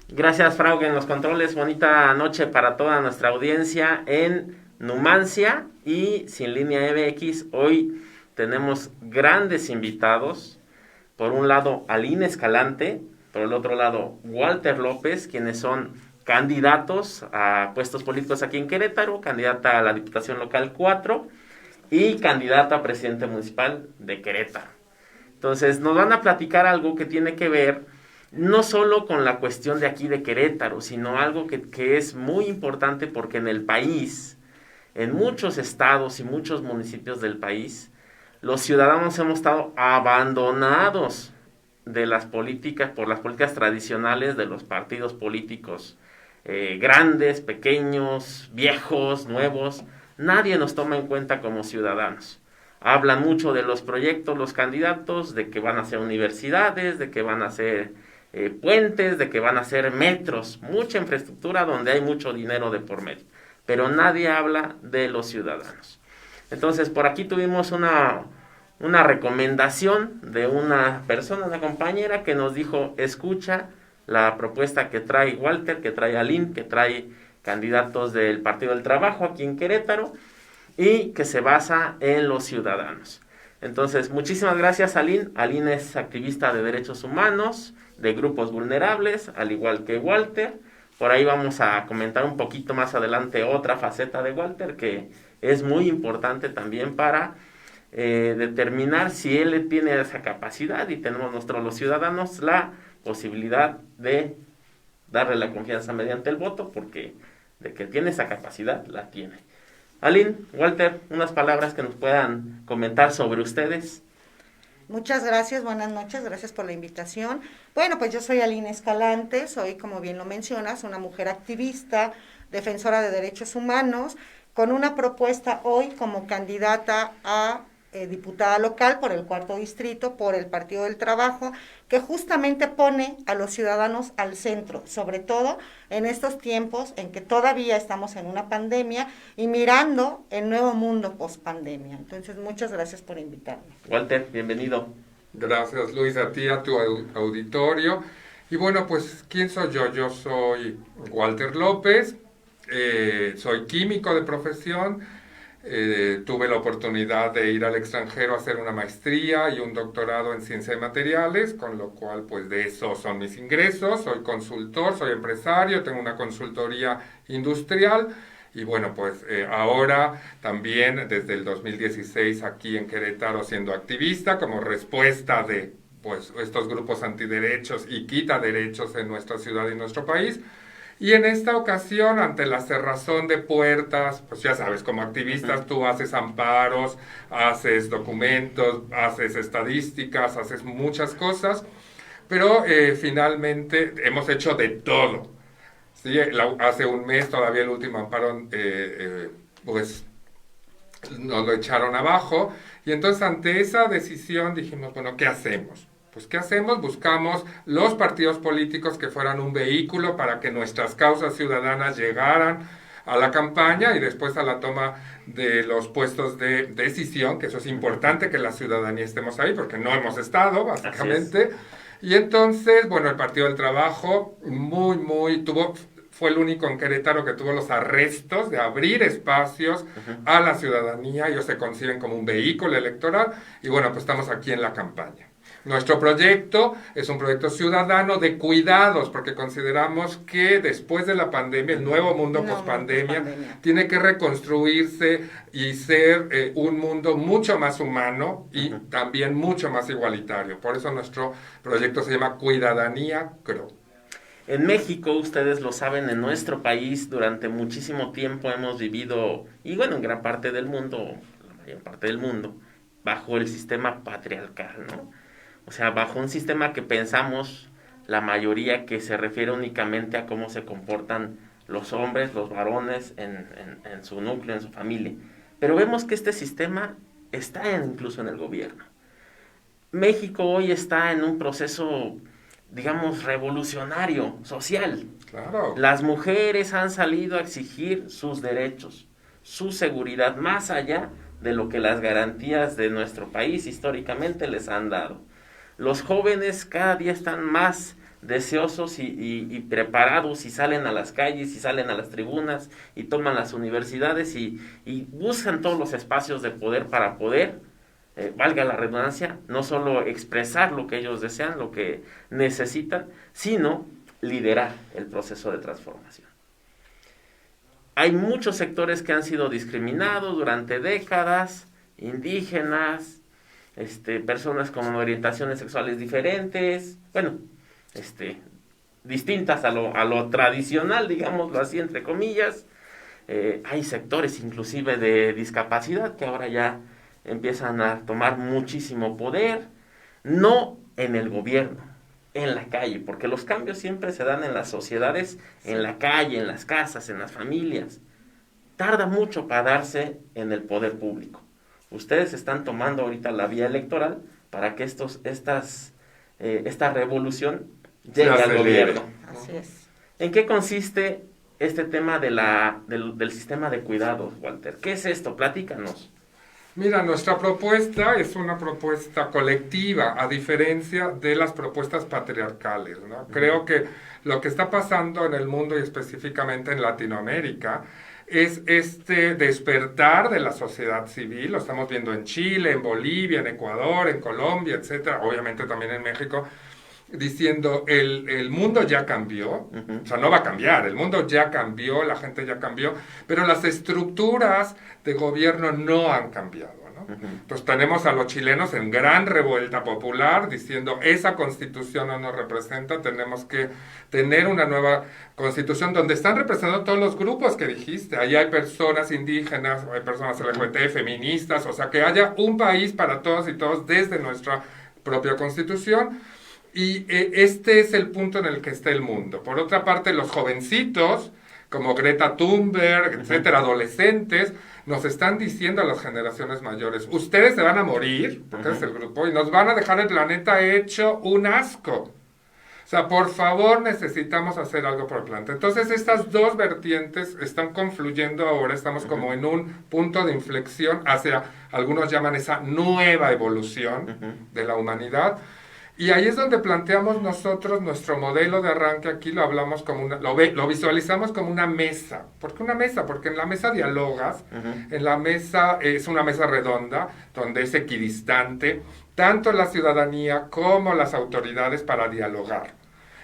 Gracias, Frauke, en los controles. Bonita noche para toda nuestra audiencia en Numancia y Sin Línea MX. Hoy tenemos grandes invitados. Por un lado, Aline Escalante. Por el otro lado, Walter López, quienes son candidatos a puestos políticos aquí en Querétaro, candidata a la Diputación Local 4 y candidata a presidente municipal de Querétaro. Entonces, nos van a platicar algo que tiene que ver no solo con la cuestión de aquí de Querétaro, sino algo que es muy importante porque en el país, en muchos estados y muchos municipios del país, los ciudadanos hemos estado abandonados de las políticas, por las políticas tradicionales de los partidos políticos, grandes, pequeños, viejos, nuevos. Nadie nos toma en cuenta como ciudadanos. Hablan mucho de los proyectos, los candidatos, de que van a hacer universidades, de que van a hacer puentes, de que van a hacer metros, mucha infraestructura donde hay mucho dinero de por medio, pero nadie habla de los ciudadanos. Entonces, por aquí tuvimos una recomendación de una persona, una compañera que nos dijo, escucha la propuesta que trae Walter, que trae Aline, que trae candidatos del Partido del Trabajo aquí en Querétaro y que se basa en los ciudadanos. Entonces, muchísimas gracias, Aline. Aline es activista de derechos humanos, de grupos vulnerables, al igual que Walter. Por ahí vamos a comentar un poquito más adelante otra faceta de Walter que es muy importante también para determinar si él tiene esa capacidad y tenemos nosotros los ciudadanos la posibilidad de darle la confianza mediante el voto, porque de que tiene esa capacidad, la tiene. Aline, Walter, unas palabras que nos puedan comentar sobre ustedes. Muchas gracias, buenas noches, gracias por la invitación. Bueno, pues yo soy Aline Escalante, soy, como bien lo mencionas, una mujer activista, defensora de derechos humanos, con una propuesta hoy como candidata a diputada local por el 4º distrito, por el Partido del Trabajo, que justamente pone a los ciudadanos al centro, sobre todo en estos tiempos en que todavía estamos en una pandemia y mirando el nuevo mundo post-pandemia. Entonces, muchas gracias por invitarme. Walter, bienvenido. Gracias, Luis, a ti, a tu auditorio. Y bueno, pues, ¿quién soy yo? Yo soy Walter López, soy químico de profesión. Tuve la oportunidad de ir al extranjero a hacer una maestría y un doctorado en ciencia de materiales, con lo cual pues de eso son mis ingresos. Soy consultor, soy empresario, tengo una consultoría industrial y bueno, pues ahora también desde el 2016 aquí en Querétaro siendo activista como respuesta de pues estos grupos antiderechos y quita derechos en nuestra ciudad y nuestro país. Y en esta ocasión, ante la cerrazón de puertas, pues ya sabes, como activistas tú haces amparos, haces documentos, haces estadísticas, haces muchas cosas, pero finalmente hemos hecho de todo. ¿Sí? Hace un mes todavía el último amparo, pues nos lo echaron abajo, y entonces ante esa decisión dijimos, bueno, ¿qué hacemos? Pues, ¿qué hacemos? Buscamos los partidos políticos que fueran un vehículo para que nuestras causas ciudadanas llegaran a la campaña y después a la toma de los puestos de decisión, que eso es importante que la ciudadanía estemos ahí, porque no hemos estado, básicamente. Y entonces, bueno, el Partido del Trabajo fue el único en Querétaro que tuvo los arrestos de abrir espacios a la ciudadanía. Ellos se conciben como un vehículo electoral y bueno, pues estamos aquí en la campaña. Nuestro proyecto es un proyecto ciudadano de cuidados, porque consideramos que después de la pandemia, el nuevo mundo post-pandemia, tiene que reconstruirse y ser un mundo mucho más humano y también mucho más igualitario. Por eso nuestro proyecto se llama Cuidadanía CRO. En México, ustedes lo saben, en nuestro país durante muchísimo tiempo hemos vivido, y bueno, en gran parte del mundo, la mayor parte del mundo, bajo el sistema patriarcal, ¿no? O sea, bajo un sistema que pensamos la mayoría que se refiere únicamente a cómo se comportan los hombres, los varones en su núcleo, en su familia. Pero vemos que este sistema está incluso en el gobierno. México hoy está en un proceso, digamos, revolucionario, social. Claro. Las mujeres han salido a exigir sus derechos, su seguridad, más allá de lo que las garantías de nuestro país históricamente les han dado. Los jóvenes cada día están más deseosos y preparados y salen a las calles y salen a las tribunas y toman las universidades y buscan todos los espacios de poder para poder, valga la redundancia, no solo expresar lo que ellos desean, lo que necesitan, sino liderar el proceso de transformación. Hay muchos sectores que han sido discriminados durante décadas, indígenas, personas con orientaciones sexuales diferentes, bueno, distintas a lo tradicional, digámoslo así, entre comillas. Hay sectores inclusive de discapacidad que ahora ya empiezan a tomar muchísimo poder, no en el gobierno, en la calle, porque los cambios siempre se dan en las sociedades, en la calle, en las casas, en las familias. Tarda mucho para darse en el poder público. Ustedes están tomando ahorita la vía electoral para que esta revolución llegue al gobierno. Así es. ¿En qué consiste este tema del sistema de cuidados, Walter? ¿Qué es esto? Platícanos. Mira, nuestra propuesta es una propuesta colectiva, a diferencia de las propuestas patriarcales, ¿no? Creo que lo que está pasando en el mundo y específicamente en Latinoamérica es este despertar de la sociedad civil. Lo estamos viendo en Chile, en Bolivia, en Ecuador, en Colombia, etcétera, obviamente también en México, diciendo el mundo ya cambió, o sea, no va a cambiar, el mundo ya cambió, la gente ya cambió, pero las estructuras de gobierno no han cambiado, ¿no? Entonces tenemos a los chilenos en gran revuelta popular diciendo esa constitución no nos representa, tenemos que tener una nueva constitución donde están representados todos los grupos que dijiste, ahí hay personas indígenas, hay personas LGBT, feministas, o sea, que haya un país para todos y todos desde nuestra propia constitución. Y este es el punto en el que está el mundo. Por otra parte, los jovencitos, como Greta Thunberg, etcétera, adolescentes, nos están diciendo a las generaciones mayores, ustedes se van a morir, porque es el grupo, y nos van a dejar el planeta hecho un asco. O sea, por favor, necesitamos hacer algo por el planeta. Entonces, estas dos vertientes están confluyendo ahora, estamos como en un punto de inflexión hacia, algunos llaman esa nueva evolución de la humanidad. Y ahí es donde planteamos nosotros nuestro modelo de arranque. Aquí lo hablamos como lo visualizamos como una mesa. ¿Por qué una mesa? Porque en la mesa dialogas, en la mesa es una mesa redonda, donde es equidistante, tanto la ciudadanía como las autoridades para dialogar.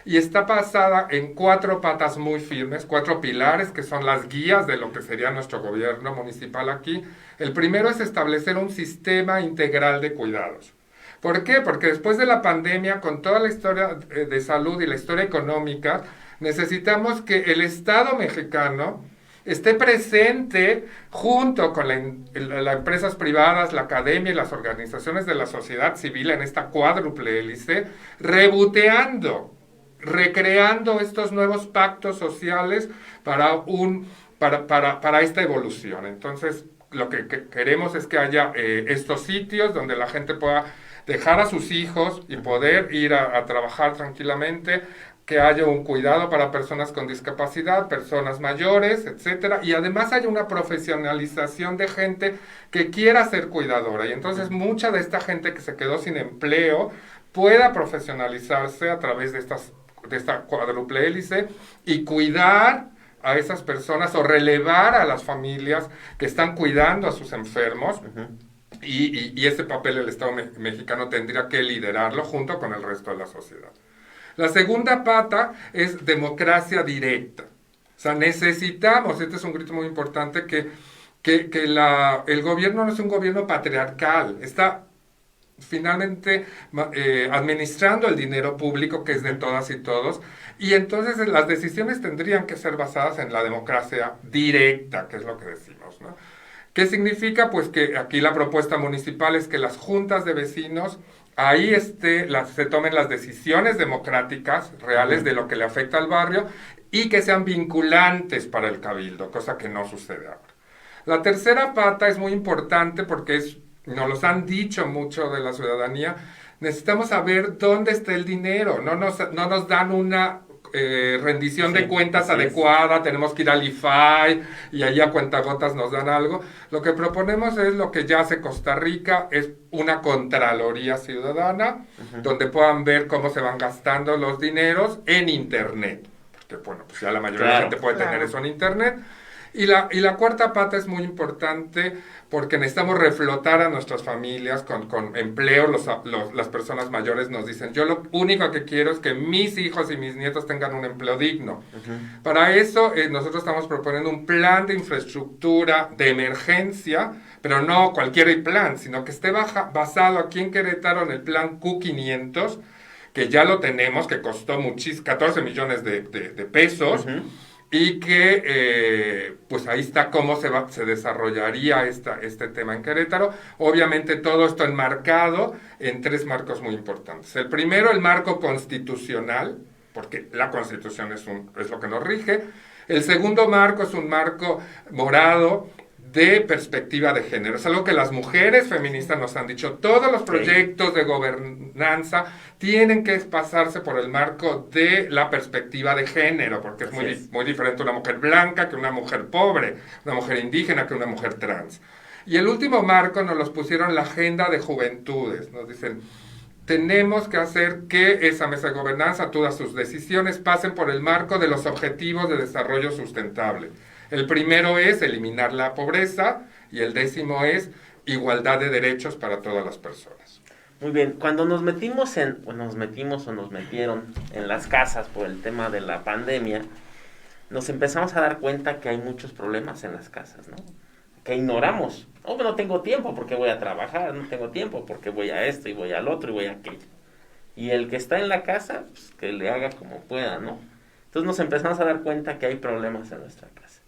Y está basada en 4 patas muy firmes, 4 pilares que son las guías de lo que sería nuestro gobierno municipal aquí. El primero es establecer un sistema integral de cuidados. ¿Por qué? Porque después de la pandemia, con toda la historia de salud y la historia económica, necesitamos que el Estado mexicano esté presente junto con las empresas privadas, la academia y las organizaciones de la sociedad civil en esta cuádruple hélice, reboteando, recreando estos nuevos pactos sociales para esta evolución. Entonces, lo que queremos es que haya estos sitios donde la gente pueda dejar a sus hijos y poder ir a trabajar tranquilamente, que haya un cuidado para personas con discapacidad, personas mayores, etcétera, y además haya una profesionalización de gente que quiera ser cuidadora, y entonces mucha de esta gente que se quedó sin empleo pueda profesionalizarse a través de esta cuádruple hélice y cuidar a esas personas o relevar a las familias que están cuidando a sus enfermos. Y ese papel el Estado mexicano tendría que liderarlo junto con el resto de la sociedad. La segunda pata es democracia directa. O sea, necesitamos, este es un grito muy importante, que el gobierno no es un gobierno patriarcal, está finalmente administrando el dinero público que es de todas y todos, y entonces las decisiones tendrían que ser basadas en la democracia directa, que es lo que decimos, ¿no? ¿Qué significa? Pues que aquí la propuesta municipal es que las juntas de vecinos, ahí se tomen las decisiones democráticas reales de lo que le afecta al barrio y que sean vinculantes para el cabildo, cosa que no sucede ahora. La tercera pata es muy importante porque nos los han dicho mucho de la ciudadanía, necesitamos saber dónde está el dinero, no nos dan una rendición Sí, de cuentas así es. adecuada, tenemos que ir al IFAI y ahí a cuentagotas nos dan algo. Lo que proponemos es lo que ya hace Costa Rica, es una Contraloría Ciudadana, donde puedan ver cómo se van gastando los dineros en Internet. Porque, bueno, pues ya la mayoría de la Claro. gente puede tener Claro. eso en Internet. Y la cuarta pata es muy importante porque necesitamos reflotar a nuestras familias con empleo. Las personas mayores nos dicen, yo lo único que quiero es que mis hijos y mis nietos tengan un empleo digno. Para eso nosotros estamos proponiendo un plan de infraestructura de emergencia, pero no cualquier plan, sino que esté basado aquí en Querétaro en el plan Q500, que ya lo tenemos, que costó 14 millones de pesos. Y que pues ahí está cómo se desarrollaría este tema en Querétaro. Obviamente todo esto enmarcado en 3 marcos muy importantes. El primero, el marco constitucional, porque la Constitución es lo que nos rige. El segundo marco es un marco morado de perspectiva de género. Es algo que las mujeres feministas nos han dicho. Todos los proyectos de gobernanza tienen que pasarse por el marco de la perspectiva de género, porque es muy diferente una mujer blanca que una mujer pobre, una mujer indígena que una mujer trans. Y el último marco nos los pusieron en la agenda de juventudes. Nos dicen, tenemos que hacer que esa mesa de gobernanza, todas sus decisiones pasen por el marco de los objetivos de desarrollo sustentable. El primero es eliminar la pobreza y el 10º es igualdad de derechos para todas las personas. Muy bien, cuando nos metimos o nos metieron en las casas por el tema de la pandemia, nos empezamos a dar cuenta que hay muchos problemas en las casas, ¿no? Que ignoramos. No tengo tiempo porque voy a trabajar, no tengo tiempo porque voy a esto y voy al otro y voy a aquello. Y el que está en la casa, pues que le haga como pueda, ¿no? Entonces nos empezamos a dar cuenta que hay problemas en nuestra casa.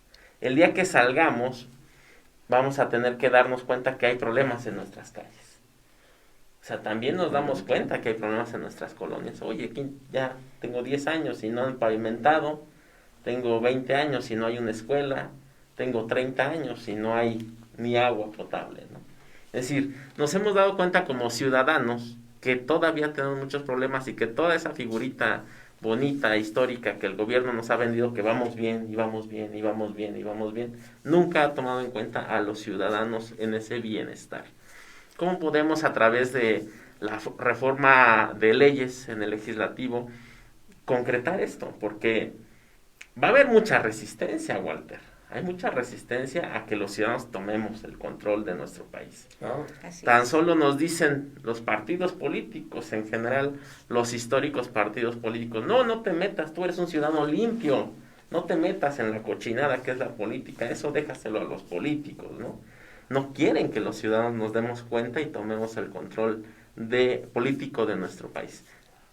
El día que salgamos, vamos a tener que darnos cuenta que hay problemas en nuestras calles. O sea, también nos damos cuenta que hay problemas en nuestras colonias. Oye, aquí ya tengo 10 años y no han pavimentado, tengo 20 años y no hay una escuela, tengo 30 años y no hay ni agua potable, ¿no? Es decir, nos hemos dado cuenta como ciudadanos que todavía tenemos muchos problemas y que toda esa figurita bonita, histórica, que el gobierno nos ha vendido, que vamos bien, y vamos bien, y vamos bien, y vamos bien, nunca ha tomado en cuenta a los ciudadanos en ese bienestar. ¿Cómo podemos, a través de la reforma de leyes en el legislativo, concretar esto? Porque va a haber mucha resistencia, Walter. Hay mucha resistencia a que los ciudadanos tomemos el control de nuestro país. Tan solo nos dicen los partidos políticos, en general, los históricos partidos políticos, no te metas, tú eres un ciudadano limpio, no te metas en la cochinada que es la política, eso déjaselo a los políticos, ¿no? No quieren que los ciudadanos nos demos cuenta y tomemos el control político de nuestro país.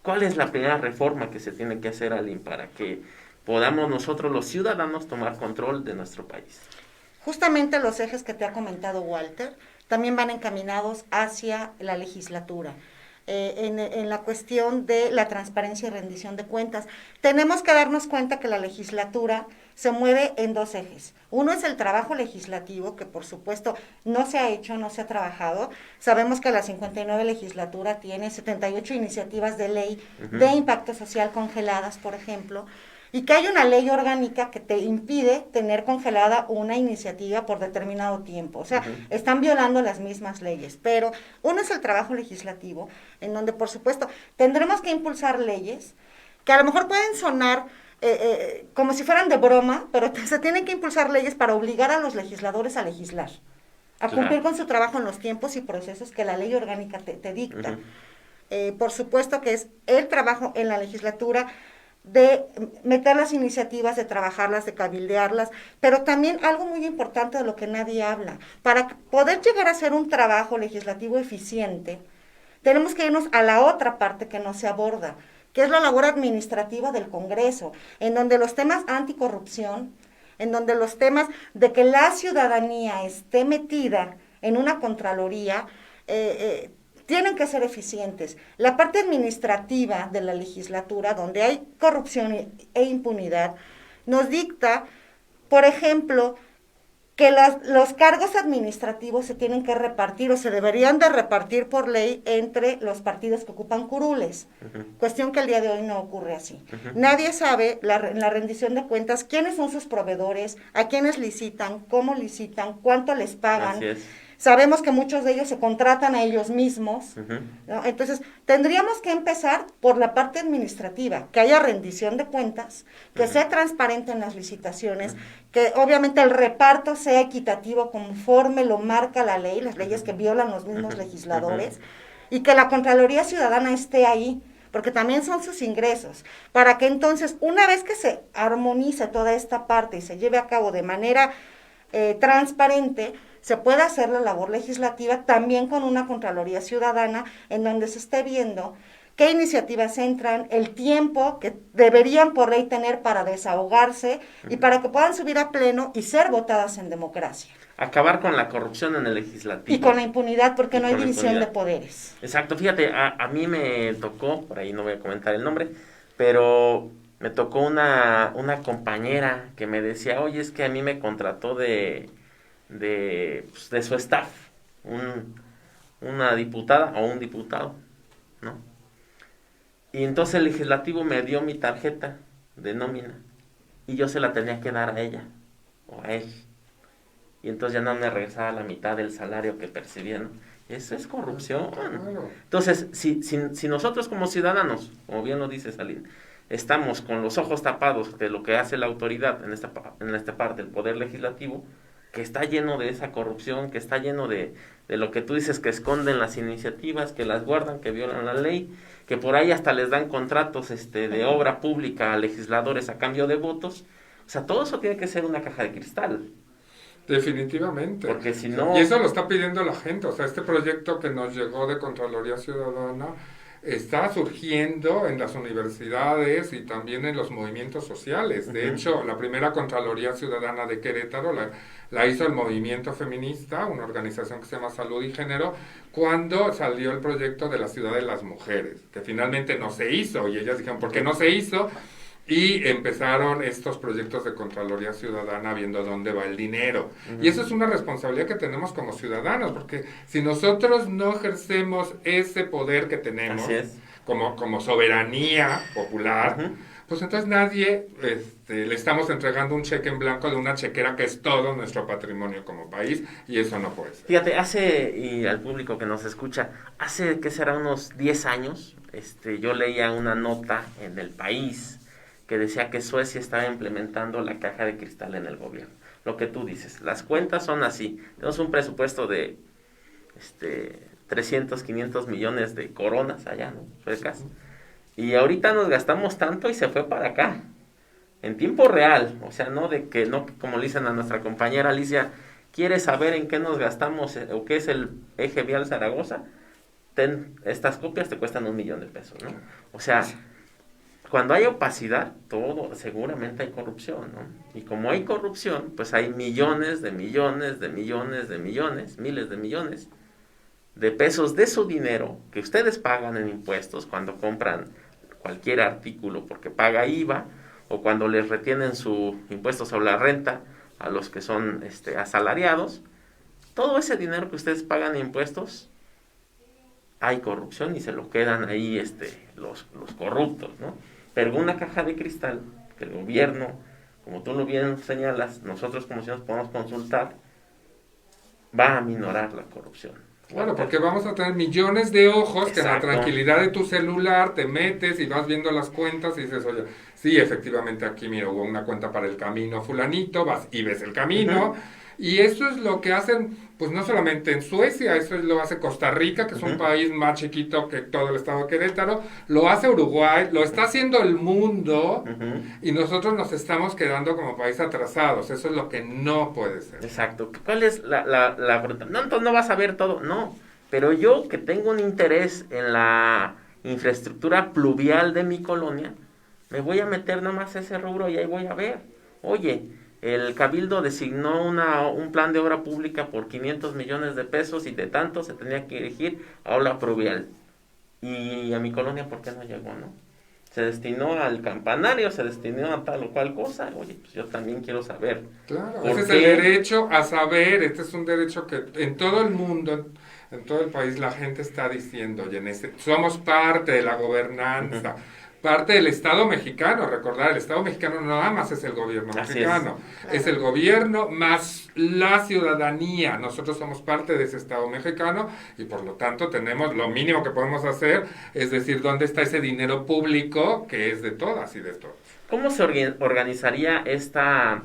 ¿Cuál es la primera reforma que se tiene que hacer, Aline, para que podamos nosotros los ciudadanos tomar control de nuestro país? Justamente los ejes que te ha comentado Walter también van encaminados hacia la legislatura. En la cuestión de la transparencia y rendición de cuentas, tenemos que darnos cuenta que la legislatura se mueve en 2 ejes. Uno es el trabajo legislativo, que por supuesto no se ha hecho, no se ha trabajado. Sabemos que la 59 legislatura tiene 78 iniciativas de ley de impacto social congeladas, por ejemplo, y que hay una ley orgánica que te impide tener congelada una iniciativa por determinado tiempo. O sea, están violando las mismas leyes. Pero uno es el trabajo legislativo, en donde, por supuesto, tendremos que impulsar leyes que a lo mejor pueden sonar como si fueran de broma, pero se tienen que impulsar leyes para obligar a los legisladores a legislar, a cumplir con su trabajo en los tiempos y procesos que la ley orgánica te dicta. Por supuesto que es el trabajo en la legislatura de meter las iniciativas, de trabajarlas, de cabildearlas, pero también algo muy importante de lo que nadie habla. Para poder llegar a ser un trabajo legislativo eficiente, tenemos que irnos a la otra parte que no se aborda, que es la labor administrativa del Congreso, en donde los temas anticorrupción, en donde los temas de que la ciudadanía esté metida en una contraloría, tienen que ser eficientes. La parte administrativa de la legislatura, donde hay corrupción e impunidad, nos dicta, por ejemplo, que los cargos administrativos se tienen que repartir o se deberían de repartir por ley entre los partidos que ocupan curules. Cuestión que el día de hoy no ocurre así. Nadie sabe en la rendición de cuentas quiénes son sus proveedores, a quiénes licitan, cómo licitan, cuánto les pagan. Así es. Sabemos que muchos de ellos se contratan a ellos mismos, ¿no? Entonces, tendríamos que empezar por la parte administrativa, que haya rendición de cuentas, que sea transparente en las licitaciones, que obviamente el reparto sea equitativo conforme lo marca la ley, las leyes que violan los mismos legisladores, y que la Contraloría Ciudadana esté ahí, porque también son sus ingresos, para que entonces, una vez que se armonice toda esta parte y se lleve a cabo de manera transparente, se puede hacer la labor legislativa también con una Contraloría Ciudadana en donde se esté viendo qué iniciativas entran, el tiempo que deberían por ley tener para desahogarse y para que puedan subir a pleno y ser votadas en democracia. Acabar con la corrupción en el legislativo. Y con la impunidad, porque no hay división de impunidad. poderes. Exacto, fíjate, a mí me tocó, por ahí no voy a comentar el nombre, pero me tocó una compañera que me decía, oye, es que a mí me contrató de su staff, una diputada o un diputado, ¿no? Y entonces el legislativo me dio mi tarjeta de nómina y yo se la tenía que dar a ella o a él. Y entonces ya no me regresaba la mitad del salario que percibía, ¿no? Eso es corrupción. Claro. Entonces, si nosotros como ciudadanos, como bien lo dice Salim, estamos con los ojos tapados de lo que hace la autoridad en esta parte, el poder legislativo, que está lleno de esa corrupción, que está lleno de lo que tú dices, que esconden las iniciativas, que las guardan, que violan la ley, que por ahí hasta les dan contratos de obra pública a legisladores a cambio de votos. O sea, todo eso tiene que ser una caja de cristal. Definitivamente. Porque si no... Y eso lo está pidiendo la gente. O sea, este proyecto que nos llegó de Contraloría Ciudadana está surgiendo en las universidades y también en los movimientos sociales. De hecho, la primera Contraloría Ciudadana de Querétaro la hizo el Movimiento Feminista, una organización que se llama Salud y Género, cuando salió el proyecto de la Ciudad de las Mujeres, que finalmente no se hizo. Y ellas dijeron, ¿por qué no se hizo? Y empezaron estos proyectos de Contraloría Ciudadana viendo dónde va el dinero. Y eso es una responsabilidad que tenemos como ciudadanos, porque si nosotros no ejercemos ese poder que tenemos como soberanía popular, pues entonces nadie le estamos entregando un cheque en blanco de una chequera que es todo nuestro patrimonio como país, y eso no puede ser. Fíjate, y al público que nos escucha, hace, ¿qué será? Unos 10 años, yo leía una nota en El País que decía que Suecia estaba implementando la caja de cristal en el gobierno. Lo que tú dices, las cuentas son así. Tenemos un presupuesto de 300, 500 millones de coronas allá, ¿no? Suecas. Y ahorita nos gastamos tanto y se fue para acá. En tiempo real. O sea, no como le dicen a nuestra compañera Alicia, ¿quieres saber en qué nos gastamos o qué es el eje vial Zaragoza? Estas copias te cuestan $1 millón, ¿no? O sea... Cuando hay opacidad, seguramente hay corrupción, ¿no? Y como hay corrupción, pues hay millones de millones de millones de millones, miles de millones de pesos de su dinero que ustedes pagan en impuestos cuando compran cualquier artículo porque paga IVA, o cuando les retienen su impuesto sobre la renta a los que son asalariados. Todo ese dinero que ustedes pagan en impuestos, hay corrupción y se lo quedan ahí los corruptos, ¿no? Pero una caja de cristal que el gobierno, como tú lo bien señalas, nosotros como ciudadanos podemos consultar, va a minorar la corrupción. Claro, porque vamos a tener millones de ojos. Exacto. Que en la tranquilidad de tu celular te metes y vas viendo las cuentas y dices, oye, sí, efectivamente aquí, mira, hubo una cuenta para el camino fulanito, vas y ves el camino. Y eso es lo que hacen, pues no solamente en Suecia, eso lo hace Costa Rica, que es un país más chiquito que todo el estado de Querétaro, lo hace Uruguay, lo está haciendo el mundo, y nosotros nos estamos quedando como país atrasados. Eso es lo que no puede ser. Exacto. ¿Cuál es la no, entonces no vas a ver todo, no, pero yo que tengo un interés en la infraestructura pluvial de mi colonia, me voy a meter nada más ese rubro y ahí voy a ver, oye, el Cabildo designó un plan de obra pública por 500 millones de pesos y de tanto se tenía que dirigir a obra pluvial. Y a mi colonia, ¿por qué no llegó, no? se destinó al campanario, se destinó a tal o cual cosa. Oye, pues yo también quiero saber. Claro, ¿por ese es qué? el derecho a saber, este es un derecho que en todo el mundo, en todo el país, la gente está diciendo, oye, somos parte de la gobernanza, parte del Estado mexicano. Recordar, el Estado mexicano no nada más es el gobierno Así mexicano, Claro. es el gobierno más la ciudadanía. Nosotros somos parte de ese Estado mexicano y por lo tanto tenemos, lo mínimo que podemos hacer es decir dónde está ese dinero público que es de todas y de todos. ¿Cómo se organizaría esta,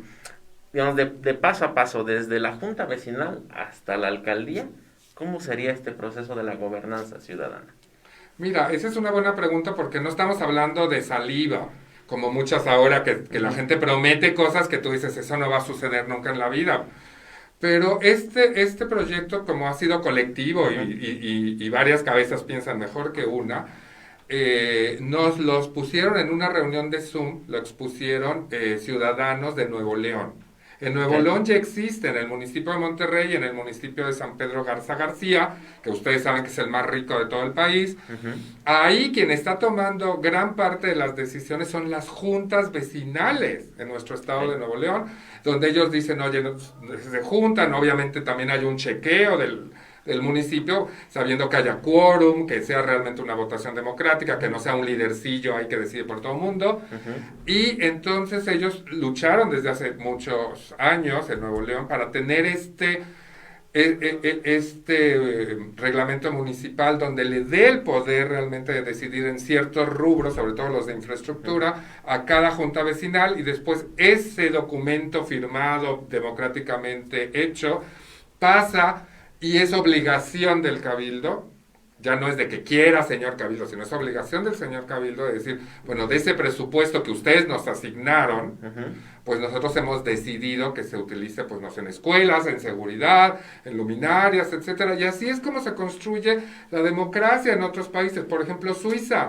digamos, de paso a paso, desde la junta vecinal hasta la alcaldía? ¿Cómo sería este proceso de la gobernanza ciudadana? Mira, esa es una buena pregunta porque no estamos hablando de saliva, como muchas ahora que la gente promete cosas que tú dices, eso no va a suceder nunca en la vida. Pero este proyecto, como ha sido colectivo y varias cabezas piensan mejor que una, nos los pusieron en una reunión de Zoom, lo expusieron ciudadanos de Nuevo León. En Nuevo Ok. León ya existe, en el municipio de Monterrey y en el municipio de San Pedro Garza García, que ustedes saben que es el más rico de todo el país. Ahí quien está tomando gran parte de las decisiones son las juntas vecinales en nuestro estado de Nuevo León, donde ellos dicen, oye, se juntan, obviamente también hay un chequeo del municipio, sabiendo que haya quórum, que sea realmente una votación democrática, que no sea un lidercillo ahí que decide por todo el mundo. Y entonces ellos lucharon desde hace muchos años en Nuevo León para tener este reglamento municipal donde le dé el poder realmente de decidir en ciertos rubros, sobre todo los de infraestructura, a cada junta vecinal y después ese documento firmado democráticamente hecho pasa y es obligación del cabildo. Ya no es de que quiera, señor Cabildo, sino es obligación del señor Cabildo de decir, bueno, de ese presupuesto que ustedes nos asignaron, pues nosotros hemos decidido que se utilice, pues no sé, en escuelas, en seguridad, en luminarias, etcétera. Y así es como se construye la democracia en otros países. Por ejemplo, Suiza.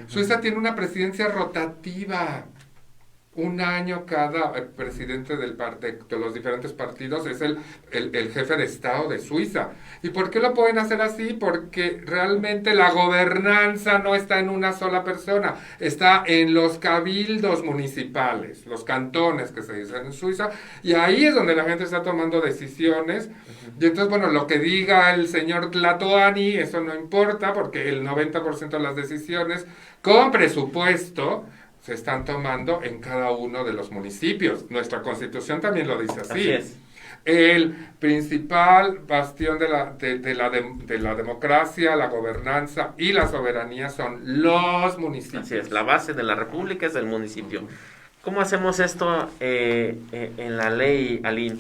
Suiza tiene una presidencia rotativa. Un año cada presidente de los diferentes partidos es el jefe de Estado de Suiza. ¿Y por qué lo pueden hacer así? Porque realmente la gobernanza no está en una sola persona, está en los cabildos municipales, los cantones que se dicen en Suiza, y ahí es donde la gente está tomando decisiones. Y entonces, bueno, lo que diga el señor Tlatoani, eso no importa, porque el 90% de las decisiones con presupuesto se están tomando en cada uno de los municipios. Nuestra Constitución también lo dice así. Así es. El principal bastión de la democracia, la gobernanza y la soberanía son los municipios. Así es, la base de la república es el municipio. ¿Cómo hacemos esto en la ley, Aline?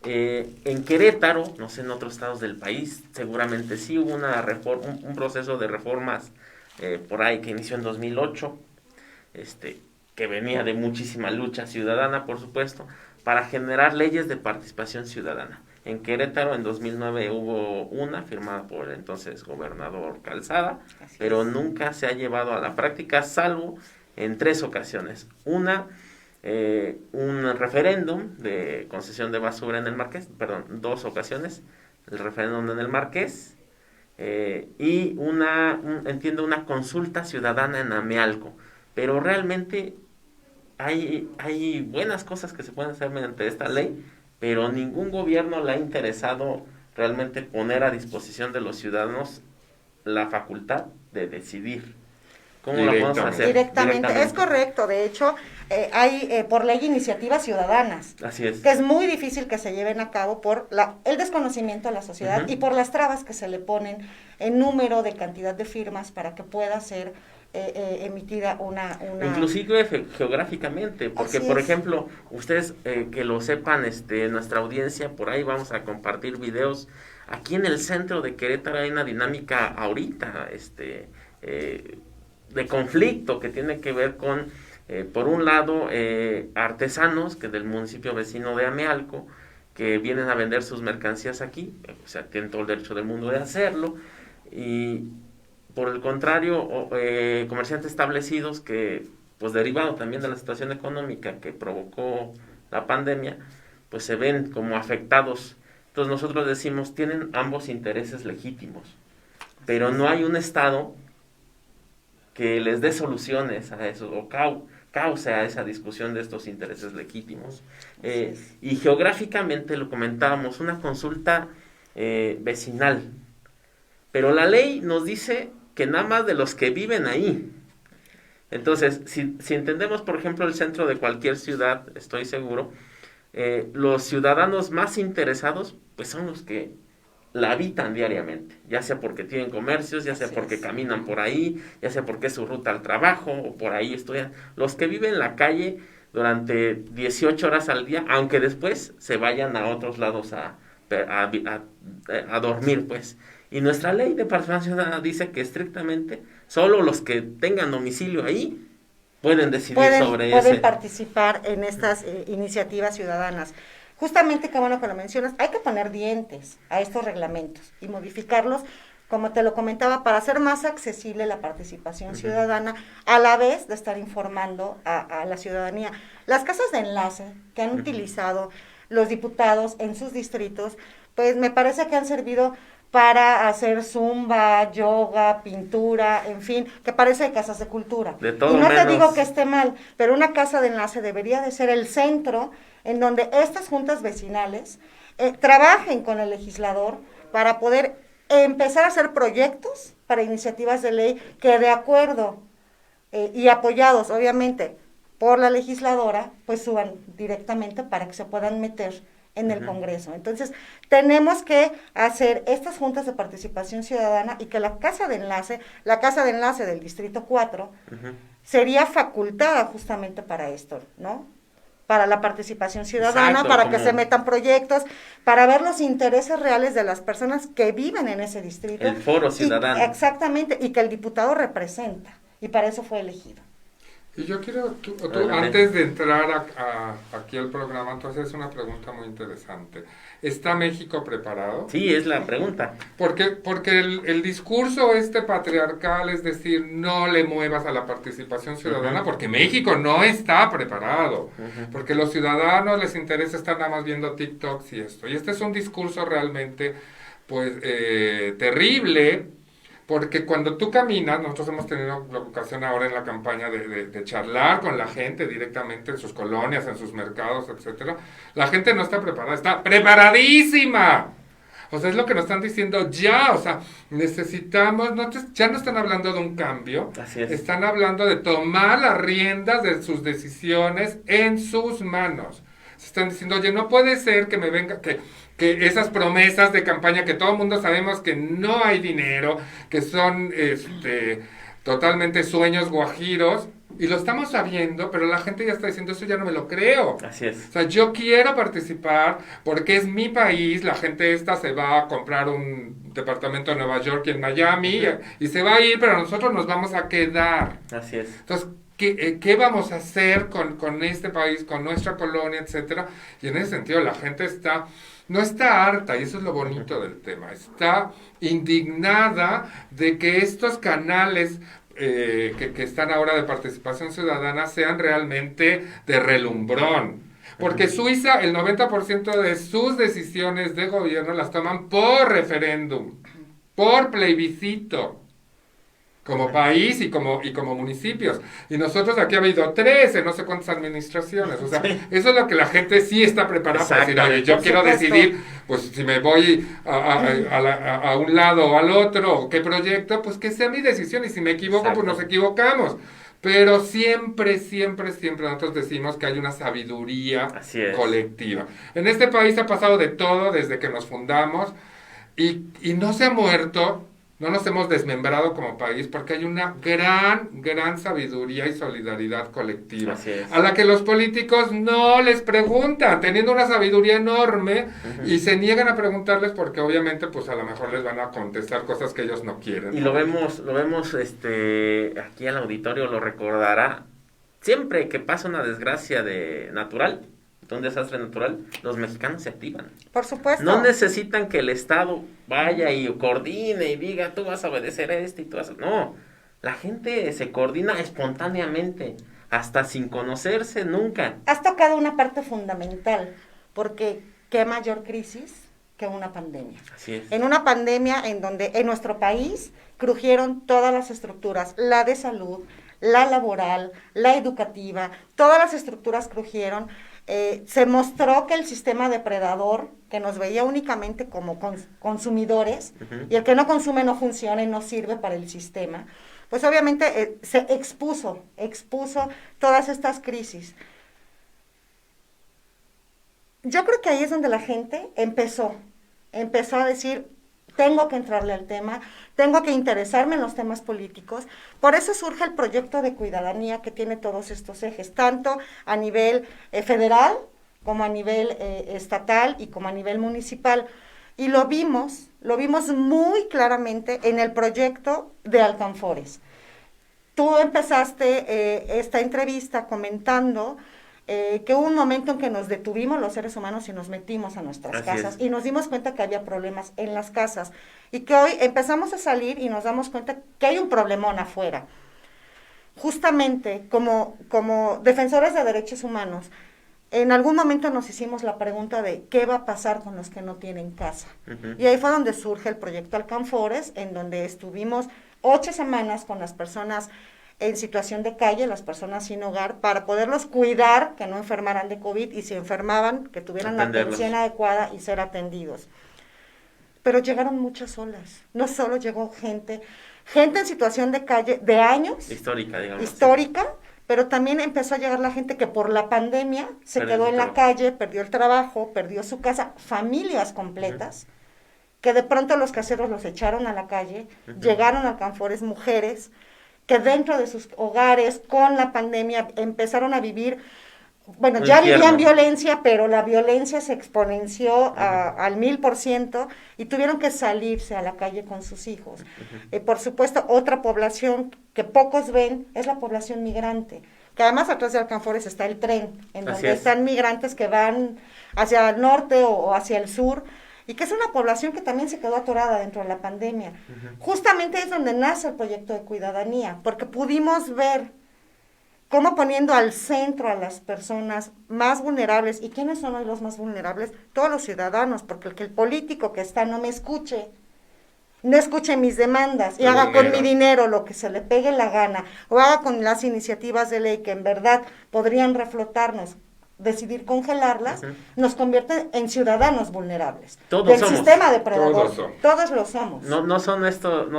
En Querétaro, no sé, en otros estados del país, seguramente sí hubo un proceso de reformas por ahí que inició en 2008, que venía de muchísima lucha ciudadana, por supuesto, para generar leyes de participación ciudadana. En Querétaro en 2009 hubo una firmada por el entonces gobernador Calzada, pero nunca se ha llevado a la práctica, salvo en 3 ocasiones. Una, un referéndum de concesión de basura en el Marqués, 2 ocasiones, el referéndum en el Marqués, y entiendo, una consulta ciudadana en Amealco. Pero realmente hay buenas cosas que se pueden hacer mediante esta ley, pero ningún gobierno le ha interesado realmente poner a disposición de los ciudadanos la facultad de decidir. ¿Cómo lo podemos hacer? Directamente, es correcto. De hecho, hay por ley iniciativas ciudadanas, Así es. que es muy difícil que se lleven a cabo por el desconocimiento de la sociedad y por las trabas que se le ponen en número de cantidad de firmas para que pueda ser emitida una... Inclusive geográficamente, porque por ejemplo, ustedes que lo sepan, nuestra audiencia, por ahí vamos a compartir videos. Aquí en el centro de Querétaro hay una dinámica ahorita, de conflicto que tiene que ver con, por un lado, artesanos que del municipio vecino de Amealco, que vienen a vender sus mercancías aquí, o sea, tienen todo el derecho del mundo de hacerlo, y por el contrario, comerciantes establecidos que, pues derivado también de la situación económica que provocó la pandemia, pues se ven como afectados. Entonces nosotros decimos, tienen ambos intereses legítimos, pero no hay un Estado que les dé soluciones a eso, o cause a esa discusión de estos intereses legítimos. Y geográficamente, lo comentábamos, una consulta vecinal. Pero la ley nos dice que nada más de los que viven ahí. Entonces, si entendemos, por ejemplo, el centro de cualquier ciudad, estoy seguro, los ciudadanos más interesados, pues son los que la habitan diariamente, ya sea porque tienen comercios, ya sea porque caminan por ahí, ya sea porque es su ruta al trabajo, o por ahí estudian. Los que viven en la calle durante 18 horas al día, aunque después se vayan a otros lados a dormir, pues. Y nuestra ley de participación ciudadana dice que estrictamente solo los que tengan domicilio ahí pueden decidir sobre eso. Pueden participar en estas iniciativas ciudadanas. Justamente, qué bueno que lo mencionas, hay que poner dientes a estos reglamentos y modificarlos, como te lo comentaba, para hacer más accesible la participación ciudadana, a la vez de estar informando a la ciudadanía. Las casas de enlace que han utilizado los diputados en sus distritos, pues me parece que han servido para hacer zumba, yoga, pintura, en fin, que parece casas de cultura. De todo y no menos. te digo que esté mal, pero una casa de enlace debería de ser el centro en donde estas juntas vecinales trabajen con el legislador para poder empezar a hacer proyectos para iniciativas de ley que, de acuerdo y apoyados obviamente por la legisladora, pues suban directamente para que se puedan meter en el Congreso. Entonces, tenemos que hacer estas juntas de participación ciudadana, y que la casa de enlace del Distrito 4 sería facultada justamente para esto, ¿no? Para la participación ciudadana, Exacto, para que se metan proyectos, para ver los intereses reales de las personas que viven en ese distrito. El foro ciudadano. Exactamente, y que el diputado representa, y para eso fue elegido. Y yo quiero, tú antes de entrar aquí al programa, entonces es una pregunta muy interesante. ¿Está México preparado? Sí, es la pregunta. Porque el discurso patriarcal, es decir, no le muevas a la participación ciudadana, porque México no está preparado, porque los ciudadanos les interesa estar nada más viendo TikToks y esto. Y este es un discurso realmente, pues, terrible. Porque cuando tú caminas, nosotros hemos tenido la ocasión ahora en la campaña de charlar con la gente directamente en sus colonias, en sus mercados, etcétera. La gente no está preparada, está preparadísima. O sea, es lo que nos están diciendo ya, o sea, necesitamos, ya no están hablando de un cambio, Así es. Están hablando de tomar las riendas de sus decisiones en sus manos. Se están diciendo, oye, no puede ser que me venga, que esas promesas de campaña que todo el mundo sabemos que no hay dinero, que son totalmente sueños guajiros, y lo estamos sabiendo, pero la gente ya está diciendo, eso ya no me lo creo. Así es. O sea, yo quiero participar porque es mi país, la gente se va a comprar un departamento en Nueva York y en Miami, y se va a ir, pero nosotros nos vamos a quedar. Así es. Entonces, ¿qué vamos a hacer con este país, con nuestra colonia, etcétera? Y en ese sentido, la gente no está harta, y eso es lo bonito del tema, está indignada de que estos canales que están ahora de participación ciudadana sean realmente de relumbrón. Porque Suiza, el 90% de sus decisiones de gobierno las toman por referéndum, por plebiscito, como país y como municipios. Y nosotros aquí ha habido 13, no sé cuántas administraciones. O sea, eso es lo que la gente sí está preparada para decir, oye, yo quiero decidir, pues si me voy a un lado o al otro, o qué proyecto, pues que sea mi decisión. Y si me equivoco, pues nos equivocamos. Pero siempre nosotros decimos que hay una sabiduría colectiva. En este país ha pasado de todo desde que nos fundamos, y no se ha muerto. No nos hemos desmembrado como país porque hay una gran sabiduría y solidaridad colectiva, a la que los políticos no les preguntan, teniendo una sabiduría enorme, y se niegan a preguntarles porque obviamente pues a lo mejor les van a contestar cosas que ellos no quieren. Y lo vemos aquí al auditorio lo recordará, siempre que pasa una desgracia natural, un desastre natural, los mexicanos se activan. Por supuesto. No necesitan que el Estado vaya y coordine y diga, tú vas a obedecer esto y tú vas a... No, la gente se coordina espontáneamente, hasta sin conocerse nunca. Has tocado una parte fundamental, porque qué mayor crisis que una pandemia. Así es. En una pandemia en donde en nuestro país crujieron todas las estructuras, la de salud, la laboral, la educativa, todas las estructuras crujieron. Se mostró que el sistema depredador, que nos veía únicamente como consumidores, y el que no consume no funciona y no sirve para el sistema, pues obviamente se expuso todas estas crisis. Yo creo que ahí es donde la gente empezó a decir, tengo que entrarle al tema, tengo que interesarme en los temas políticos. Por eso surge el proyecto de Cuidadanía, que tiene todos estos ejes, tanto a nivel federal, como a nivel estatal y como a nivel municipal. Y lo vimos muy claramente en el proyecto de Alcanfores. Tú empezaste esta entrevista comentando que hubo un momento en que nos detuvimos los seres humanos y nos metimos a nuestras casas y nos dimos cuenta que había problemas en las casas y que hoy empezamos a salir y nos damos cuenta que hay un problemón afuera. Justamente como defensores de derechos humanos, en algún momento nos hicimos la pregunta de qué va a pasar con los que no tienen casa. Y ahí fue donde surge el proyecto Alcanfores, en donde estuvimos 8 semanas con las personas en situación de calle, las personas sin hogar, para poderlos cuidar, que no enfermaran de COVID, y si enfermaban, que tuvieran la atención adecuada y ser atendidos. Pero llegaron muchas olas, no solo llegó gente en situación de calle de años, histórica, pero también empezó a llegar la gente que por la pandemia se quedó en la calle, perdió el trabajo, perdió su casa, familias completas, que de pronto los caseros los echaron a la calle, llegaron a Alcanfores, mujeres, que dentro de sus hogares, con la pandemia, empezaron a vivir, bueno, ya vivían violencia, pero la violencia se exponenció al 1000% y tuvieron que salirse a la calle con sus hijos. Por supuesto, otra población que pocos ven es la población migrante, que además atrás de Alcanfores está el tren, en donde están migrantes que van hacia el norte o hacia el sur, y que es una población que también se quedó atorada dentro de la pandemia. Justamente es donde nace el proyecto de Cuidadanía, porque pudimos ver cómo poniendo al centro a las personas más vulnerables. ¿Y quiénes son hoy los más vulnerables? Todos los ciudadanos, porque el político que está no me escuche, no escuche mis demandas y haga con mi dinero lo que se le pegue la gana, o haga con las iniciativas de ley que en verdad podrían reflotarnos, decidir congelarlas, nos convierte en ciudadanos vulnerables. Todos del somos. Sistema depredador. Todos lo somos. No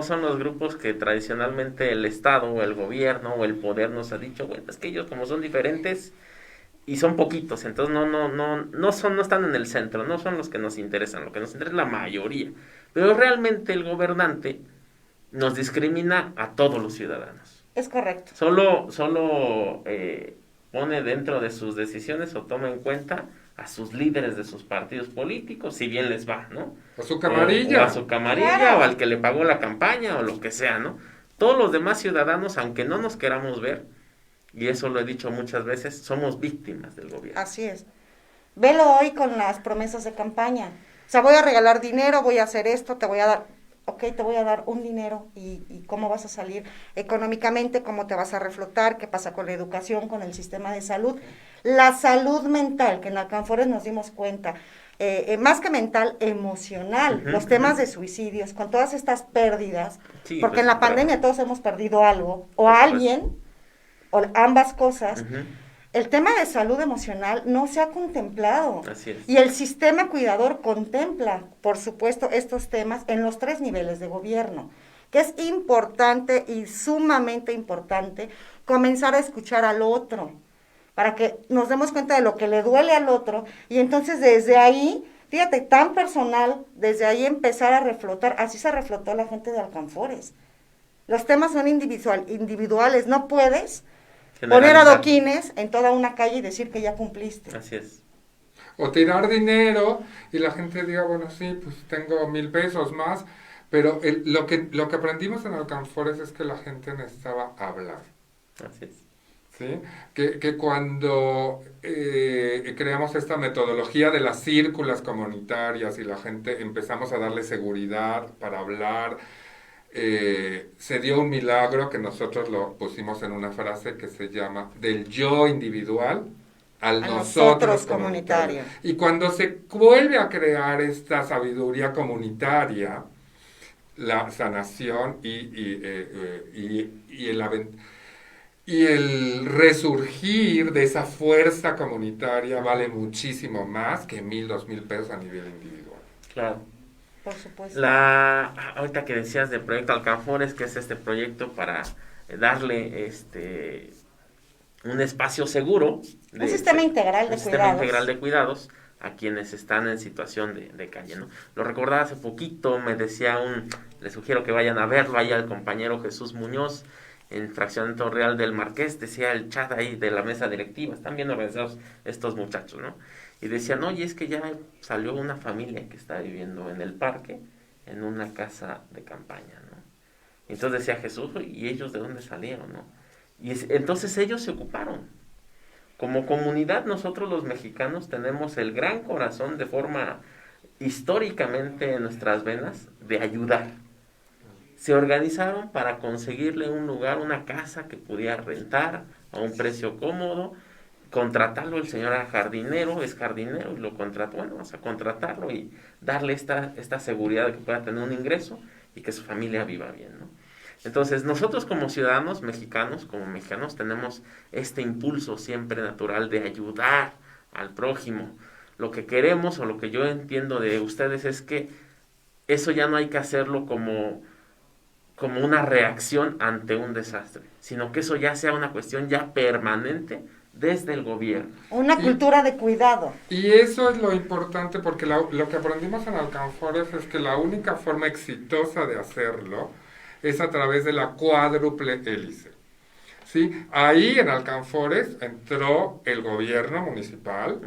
son los grupos que tradicionalmente el Estado o el gobierno o el poder nos ha dicho, bueno, es que ellos como son diferentes y son poquitos, entonces no están en el centro, no son los que nos interesan, lo que nos interesa es la mayoría. Pero realmente el gobernante nos discrimina a todos los ciudadanos. Es correcto. Solo pone dentro de sus decisiones o toma en cuenta a sus líderes de sus partidos políticos, si bien les va, ¿no? A su camarilla. O a su camarilla, claro. O al que le pagó la campaña, o lo que sea, ¿no? Todos los demás ciudadanos, aunque no nos queramos ver, y eso lo he dicho muchas veces, somos víctimas del gobierno. Así es. Velo hoy con las promesas de campaña. O sea, voy a regalar dinero, voy a hacer esto, te voy a dar... Ok, te voy a dar un dinero y cómo vas a salir económicamente, cómo te vas a reflotar, qué pasa con la educación, con el sistema de salud. La salud mental, que en Alcanfores nos dimos cuenta, más que mental, emocional, los temas de suicidios, con todas estas pérdidas, porque pues, en la pandemia todos hemos perdido algo, o a alguien, o ambas cosas. El tema de salud emocional no se ha contemplado. Así es. Y el sistema cuidador contempla, por supuesto, estos temas en los 3 niveles de gobierno, que es importante y sumamente importante comenzar a escuchar al otro, para que nos demos cuenta de lo que le duele al otro, y entonces desde ahí, fíjate, tan personal, desde ahí empezar a reflotar. Así se reflotó la gente de Alcanfores. Los temas son individuales, no puedes poner adoquines en toda una calle y decir que ya cumpliste. Así es. O tirar dinero y la gente diga, bueno, sí, pues tengo 1000 pesos más, pero lo que aprendimos en Alcanfores es que la gente necesitaba hablar. Así es. ¿Sí? Que cuando creamos esta metodología de las círculas comunitarias y la gente empezamos a darle seguridad para hablar, se dio un milagro que nosotros lo pusimos en una frase que se llama del yo individual al nosotros comunitario. Y cuando se vuelve a crear esta sabiduría comunitaria, la sanación y el resurgir de esa fuerza comunitaria vale muchísimo más que 1,000, 2,000 pesos a nivel individual. Claro. Por supuesto. Ahorita que decías del proyecto Alcanfores, que es este proyecto para darle un espacio seguro. Un sistema integral de cuidados a quienes están en situación de calle, ¿no? Lo recordaba hace poquito, me decía les sugiero que vayan a verlo ahí al compañero Jesús Muñoz, en Fraccionamiento Real del Marqués, decía el chat ahí de la mesa directiva, están bien organizados estos muchachos, ¿no? Y decían, oye, es que ya salió una familia que está viviendo en el parque, en una casa de campaña, ¿no? Y entonces decía Jesús, ¿y ellos de dónde salieron, no? Y entonces ellos se ocuparon. Como comunidad, nosotros los mexicanos tenemos el gran corazón de forma históricamente en nuestras venas de ayudar. Se organizaron para conseguirle un lugar, una casa que pudiera rentar a un precio cómodo, contratarlo. El señor era jardinero, es jardinero y lo contrató. Bueno, vamos a contratarlo y darle esta seguridad de que pueda tener un ingreso y que su familia viva bien, ¿no? Entonces, nosotros como ciudadanos mexicanos, tenemos este impulso siempre natural de ayudar al prójimo. Lo que queremos, o lo que yo entiendo de ustedes, es que eso ya no hay que hacerlo como una reacción ante un desastre, sino que eso ya sea una cuestión ya permanente desde el gobierno. Una cultura de cuidado. Y eso es lo importante, porque lo que aprendimos en Alcanfores es que la única forma exitosa de hacerlo es a través de la cuádruple hélice. ¿Sí? Ahí en Alcanfores entró el gobierno municipal,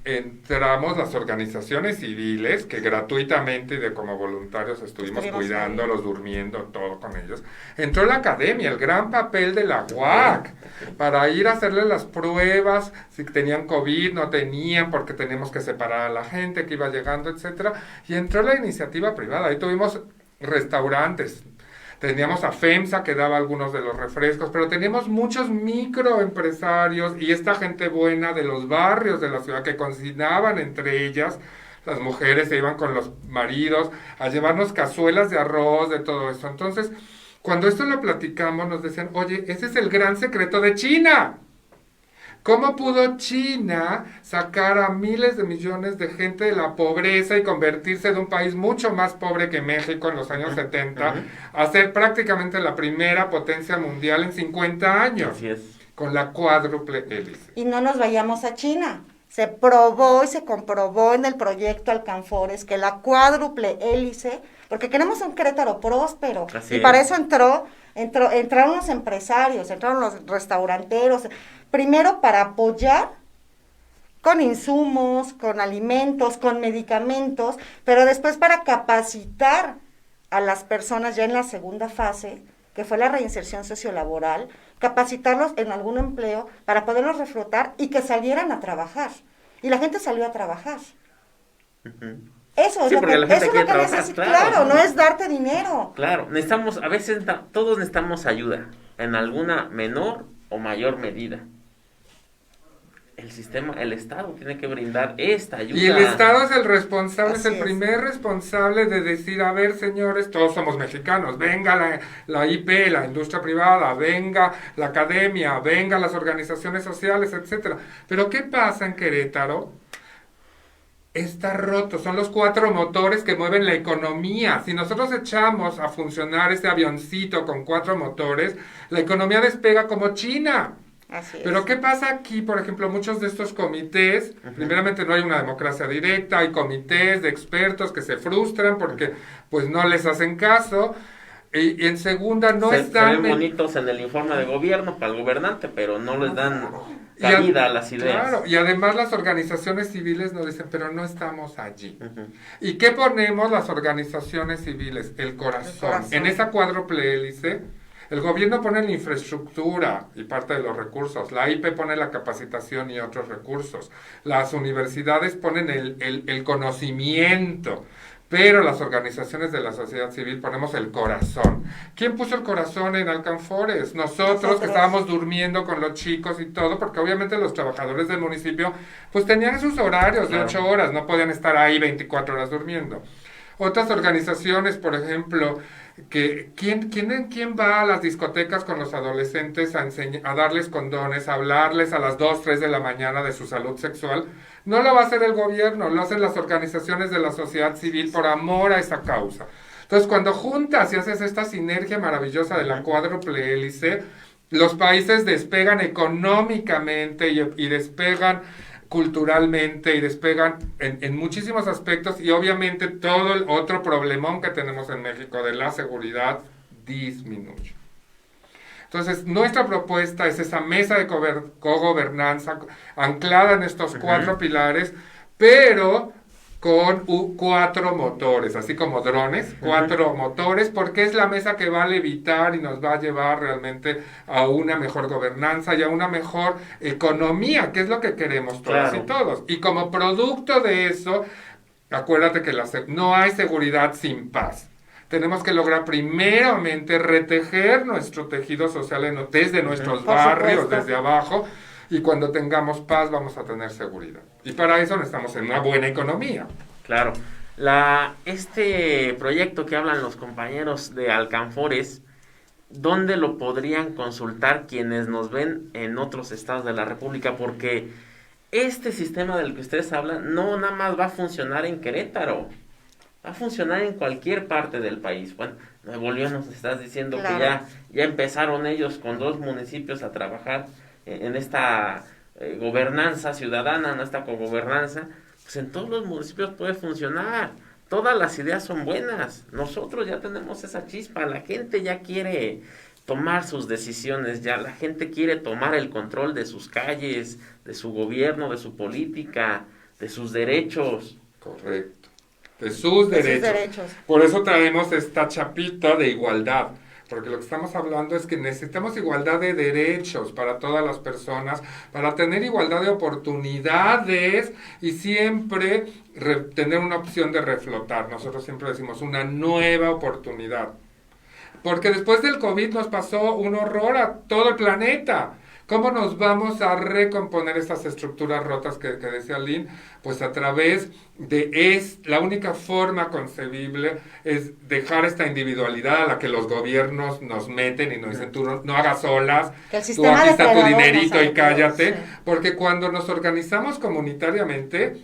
entramos las organizaciones civiles, que gratuitamente y como voluntarios estuvimos cuidándolos, durmiendo, todo con ellos. Entró la academia, el gran papel de la UAC, para ir a hacerle las pruebas, si tenían COVID, no tenían, porque teníamos que separar a la gente que iba llegando, etcétera. Y entró la iniciativa privada, ahí tuvimos restaurantes. Teníamos a FEMSA que daba algunos de los refrescos, pero teníamos muchos microempresarios y esta gente buena de los barrios de la ciudad que cocinaban entre ellas. Las mujeres se iban con los maridos a llevarnos cazuelas de arroz, de todo eso. Entonces, cuando esto lo platicamos, nos decían, oye, ese es el gran secreto de China. ¿Cómo pudo China sacar a miles de millones de gente de la pobreza y convertirse de un país mucho más pobre que México en los años 70 a ser prácticamente la primera potencia mundial en 50 años? Así es. Con la cuádruple hélice. Y no nos vayamos a China. Se probó y se comprobó en el proyecto Alcanfores que la cuádruple hélice, porque queremos un Querétaro próspero, y para eso entraron los empresarios, entraron los restauranteros, primero para apoyar con insumos, con alimentos, con medicamentos, pero después para capacitar a las personas ya en la segunda fase, que fue la reinserción sociolaboral, capacitarlos en algún empleo para poderlos reflotar y que salieran a trabajar. Y la gente salió a trabajar. Eso es lo que necesitamos. Claro, no es darte dinero. Claro, a veces todos necesitamos ayuda, en alguna menor o mayor medida. El Estado tiene que brindar esta ayuda. Y el Estado es el responsable, es el primer responsable de decir, a ver, señores, todos somos mexicanos, venga la IP, la industria privada, venga la academia, venga las organizaciones sociales, etcétera. Pero ¿qué pasa en Querétaro? Está roto, son los 4 motores que mueven la economía. Si nosotros echamos a funcionar este avioncito con 4 motores, la economía despega como China. Pero ¿qué pasa aquí? Por ejemplo, muchos de estos comités, primeramente no hay una democracia directa, hay comités de expertos que se frustran porque pues no les hacen caso, y en segunda están... Se ven bonitos en el informe de gobierno para el gobernante, pero no les dan cabida a las ideas. Claro, y además las organizaciones civiles nos dicen, pero no estamos allí. ¿Y qué ponemos las organizaciones civiles? El corazón. En esa cuádruple hélice, el gobierno pone la infraestructura y parte de los recursos, la IP pone la capacitación y otros recursos, las universidades ponen el conocimiento, pero las organizaciones de la sociedad civil ponemos el corazón. ¿Quién puso el corazón en Alcanfores? Nosotros que estábamos durmiendo con los chicos y todo, porque obviamente los trabajadores del municipio pues tenían sus horarios de 8 horas, no podían estar ahí 24 horas durmiendo. Otras organizaciones, por ejemplo, ¿quién va a las discotecas con los adolescentes a darles condones, a hablarles a las 2, 3 de la mañana de su salud sexual? No lo va a hacer el gobierno, lo hacen las organizaciones de la sociedad civil por amor a esa causa. Entonces, cuando juntas y haces esta sinergia maravillosa de la cuádruple hélice, los países despegan económicamente y despegan culturalmente y despegan en muchísimos aspectos, y obviamente todo el otro problemón que tenemos en México de la seguridad disminuye. Entonces, nuestra propuesta es esa mesa de cogobernanza anclada en estos 4 pilares, pero con 4 motores, así como drones, 4 motores, porque es la mesa que va a levitar y nos va a llevar realmente a una mejor gobernanza y a una mejor economía, que es lo que queremos todas y todos. Y como producto de eso, acuérdate que no hay seguridad sin paz. Tenemos que lograr primeramente retejer nuestro tejido social desde nuestros barrios, desde abajo, y cuando tengamos paz vamos a tener seguridad. Y para eso necesitamos una buena economía. Claro. Este proyecto que hablan los compañeros de Alcanfores, ¿dónde lo podrían consultar quienes nos ven en otros estados de la República? Porque este sistema del que ustedes hablan no nada más va a funcionar en Querétaro, va a funcionar en cualquier parte del país. Bueno, Nuevo León nos estás diciendo que ya empezaron ellos con 2 municipios a trabajar en esta gobernanza ciudadana, en esta cogobernanza. Pues en todos los municipios puede funcionar. Todas las ideas son buenas. Nosotros ya tenemos esa chispa. La gente ya quiere tomar sus decisiones, ya la gente quiere tomar el control de sus calles, de su gobierno, de su política, de sus derechos. Correcto. De sus derechos. Por eso traemos esta chapita de igualdad. Porque lo que estamos hablando es que necesitamos igualdad de derechos para todas las personas, para tener igualdad de oportunidades y siempre tener una opción de reflotar. Nosotros siempre decimos una nueva oportunidad. Porque después del COVID nos pasó un horror a todo el planeta. ¿Cómo nos vamos a recomponer estas estructuras rotas que decía Lynn? Pues a través la única forma concebible es dejar esta individualidad a la que los gobiernos nos meten y nos dicen, tú no hagas solas, tú aquí está tu dinerito y cállate. Sí. Porque cuando nos organizamos comunitariamente,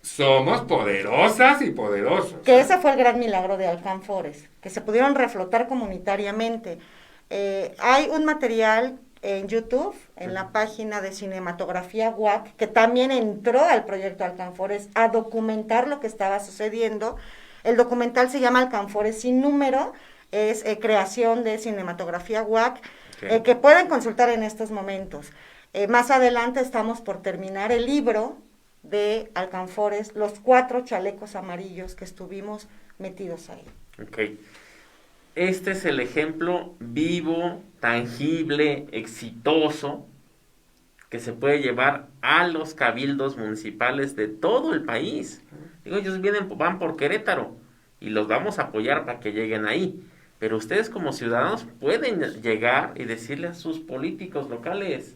somos poderosas y poderosos. Que ese fue el gran milagro de Alcanfores, que se pudieron reflotar comunitariamente. Hay un material en YouTube, en la página de Cinematografía UAC, que también entró al proyecto Alcanfores a documentar lo que estaba sucediendo. El documental se llama Alcanfores sin número, es creación de Cinematografía UAC, que pueden consultar en estos momentos. Más adelante estamos por terminar el libro de Alcanfores, los 4 chalecos amarillos que estuvimos metidos ahí. Okay. Este es el ejemplo vivo, tangible, exitoso, que se puede llevar a los cabildos municipales de todo el país. Digo, ellos van por Querétaro y los vamos a apoyar para que lleguen ahí. Pero ustedes como ciudadanos pueden llegar y decirle a sus políticos locales,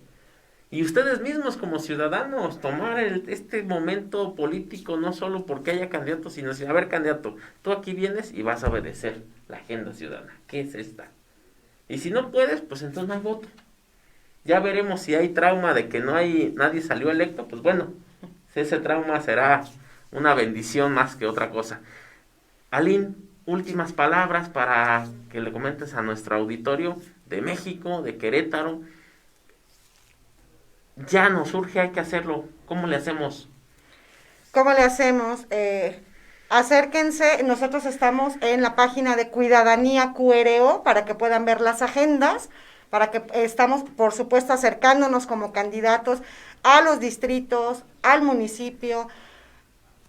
y ustedes mismos como ciudadanos, tomar este momento político no solo porque haya candidatos, sino decir, a ver, candidato, tú aquí vienes y vas a obedecer la agenda ciudadana. ¿Qué es esta? Y si no puedes, pues entonces no hay voto. Ya veremos si hay trauma de que nadie salió electo, pues bueno, ese trauma será una bendición más que otra cosa. Aline, últimas palabras para que le comentes a nuestro auditorio de México, de Querétaro. Ya nos surge, hay que hacerlo. ¿Cómo le hacemos? ¿Cómo le hacemos? Acérquense, nosotros estamos en la página de Cuidadanía QRO para que puedan ver las agendas, para que estamos, por supuesto, acercándonos como candidatos a los distritos, al municipio.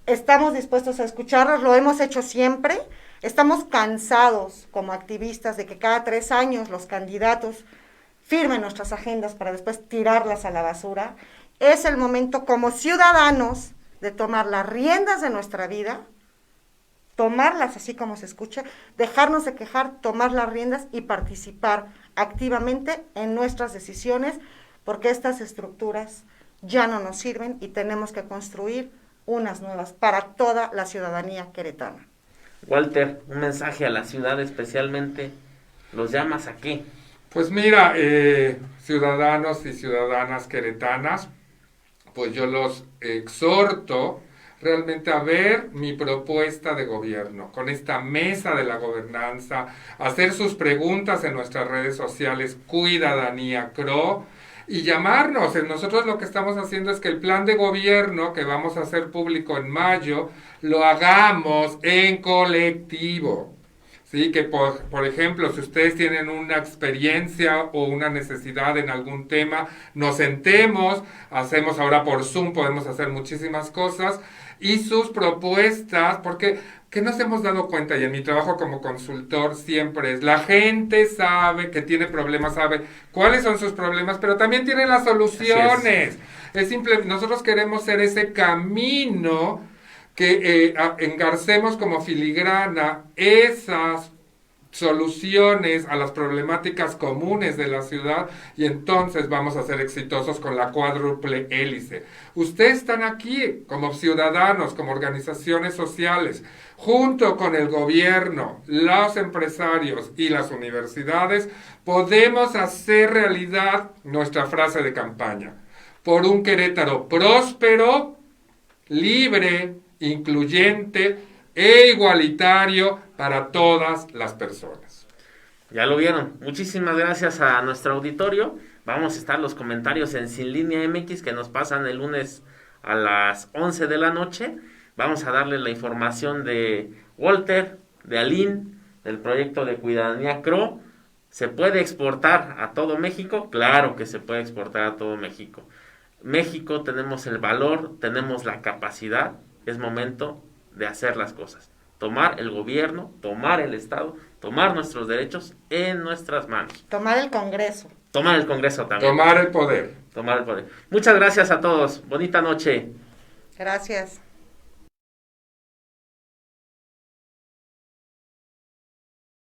Estamos dispuestos a escucharlos, lo hemos hecho siempre. Estamos cansados como activistas de que cada 3 años los candidatos firmen nuestras agendas para después tirarlas a la basura. Es el momento como ciudadanos de tomar las riendas de nuestra vida, tomarlas así como se escucha, dejarnos de quejar, tomar las riendas y participar activamente en nuestras decisiones, porque estas estructuras ya no nos sirven y tenemos que construir unas nuevas para toda la ciudadanía queretana. Walter, un mensaje a la ciudad especialmente, ¿los llamas a qué? Pues mira, ciudadanos y ciudadanas queretanas, pues yo los exhorto realmente a ver mi propuesta de gobierno, con esta mesa de la gobernanza, hacer sus preguntas en nuestras redes sociales, Cuidadanía CRO, y llamarnos. Nosotros lo que estamos haciendo es que el plan de gobierno que vamos a hacer público en mayo, lo hagamos en colectivo. Sí, que por ejemplo, si ustedes tienen una experiencia o una necesidad en algún tema, nos sentemos, hacemos ahora por Zoom, podemos hacer muchísimas cosas, y sus propuestas, porque ¿qué nos hemos dado cuenta? Y en mi trabajo como consultor siempre es, la gente sabe que tiene problemas, sabe cuáles son sus problemas, pero también tiene las soluciones. Es simple, nosotros queremos ser ese camino que engarcemos como filigrana esas soluciones a las problemáticas comunes de la ciudad, y entonces vamos a ser exitosos con la cuádruple hélice. Ustedes están aquí como ciudadanos, como organizaciones sociales, junto con el gobierno, los empresarios y las universidades, podemos hacer realidad nuestra frase de campaña: por un Querétaro próspero, libre, incluyente e igualitario para todas las personas. Ya lo vieron. Muchísimas gracias a nuestro auditorio. Vamos a estar los comentarios en Sin Línea MX que nos pasan el lunes a las 11 de la noche. Vamos a darle la información de Walter, de Aline, del proyecto de Cuidadanía CRO. ¿Se puede exportar a todo México? Claro que se puede exportar a todo México. México, tenemos el valor, tenemos la capacidad. Es momento de hacer las cosas. Tomar el gobierno, tomar el Estado, tomar nuestros derechos en nuestras manos. Tomar el Congreso. Tomar el Congreso también. Tomar el poder. Tomar el poder. Muchas gracias a todos. Bonita noche. Gracias.